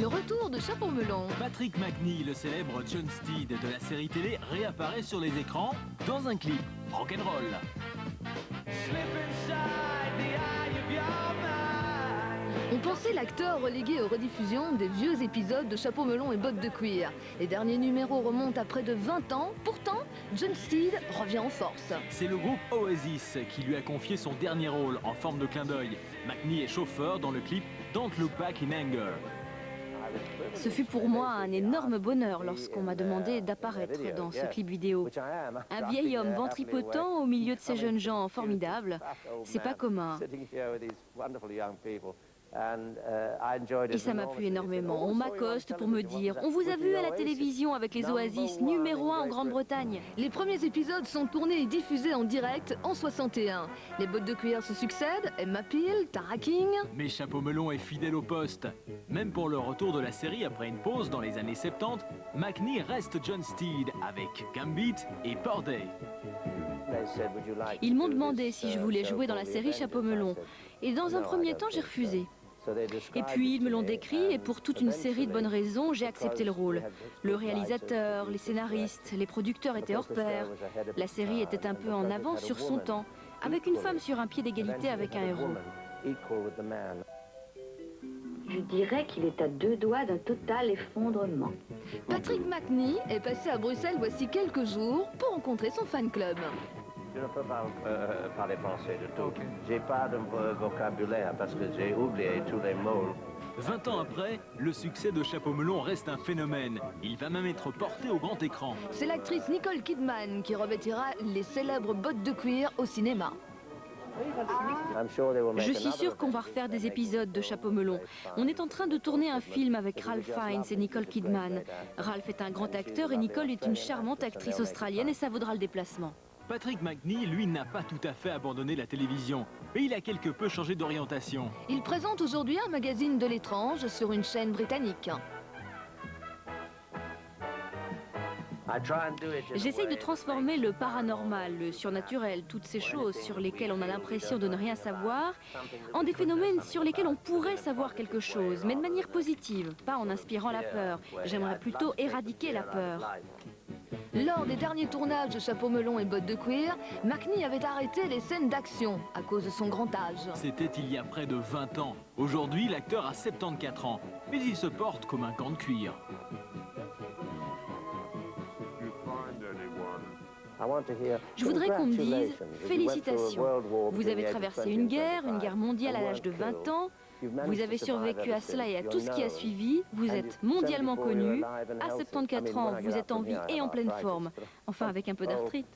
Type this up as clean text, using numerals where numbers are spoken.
Le retour de Chapeau Melon. Patrick Macnee, le célèbre John Steed de la série télé, réapparaît sur les écrans dans un clip rock'n'roll. On pensait l'acteur relégué aux rediffusions des vieux épisodes de Chapeau Melon et Bottes de cuir. Les derniers numéros remontent à près de 20 ans. Pourtant, John Steed revient en force. C'est le groupe Oasis qui lui a confié son dernier rôle en forme de clin d'œil. Macnee est chauffeur dans le clip Don't Look Back in Anger. Ce fut pour moi un énorme bonheur lorsqu'on m'a demandé d'apparaître dans ce clip vidéo. Un vieil homme ventripotent au milieu de ces jeunes gens formidables, c'est pas commun. Et ça m'a plu énormément. On m'accoste pour me dire « On vous a vu à la télévision avec les Oasis, numéro 1 en Grande-Bretagne ». Les premiers épisodes sont tournés et diffusés en direct en 61. Les Bottes de cuir se succèdent, Emma Peel, Tara King. Mais Chapeau Melon est fidèle au poste. Même pour le retour de la série après une pause dans les années 70, Macnee reste John Steed avec Gambit et Purday. Ils m'ont demandé si je voulais jouer dans la série Chapeau Melon. Et dans un premier temps, j'ai refusé. Et puis ils me l'ont décrit et pour toute une série de bonnes raisons, j'ai accepté le rôle. Le réalisateur, les scénaristes, les producteurs étaient hors pair. La série était un peu en avance sur son temps, avec une femme sur un pied d'égalité avec un héros. Je dirais qu'il est à 2 doigts d'un total effondrement. Patrick Macnee est passé à Bruxelles voici quelques jours pour rencontrer son fan club. Je ne peux pas parler français du tout. J'ai pas de vocabulaire parce que j'ai oublié tous les mots. 20 ans après, le succès de Chapeau Melon reste un phénomène. Il va même être porté au grand écran. C'est l'actrice Nicole Kidman qui revêtira les célèbres bottes de cuir au cinéma. Je suis sûre qu'on va refaire des épisodes de Chapeau Melon. On est en train de tourner un film avec Ralph Fiennes et Nicole Kidman. Ralph est un grand acteur et Nicole est une charmante actrice australienne et ça vaudra le déplacement. Patrick Macnee, lui, n'a pas tout à fait abandonné la télévision, mais il a quelque peu changé d'orientation. Il présente aujourd'hui un magazine de l'étrange sur une chaîne britannique. J'essaye de transformer le paranormal, le surnaturel, toutes ces choses sur lesquelles on a l'impression de ne rien savoir, en des phénomènes sur lesquels on pourrait savoir quelque chose, mais de manière positive, pas en inspirant la peur. J'aimerais plutôt éradiquer la peur. Lors des derniers tournages de Chapeau Melon et Bottes de cuir, Macnee avait arrêté les scènes d'action à cause de son grand âge. C'était il y a près de 20 ans. Aujourd'hui, l'acteur a 74 ans, mais il se porte comme un gant de cuir. Je voudrais qu'on me dise « Félicitations, vous avez traversé une guerre mondiale à l'âge de 20 ans, vous avez survécu à cela et à tout ce qui a suivi, vous êtes mondialement connu, à 74 ans, vous êtes en vie et en pleine forme, enfin avec un peu d'arthrite. »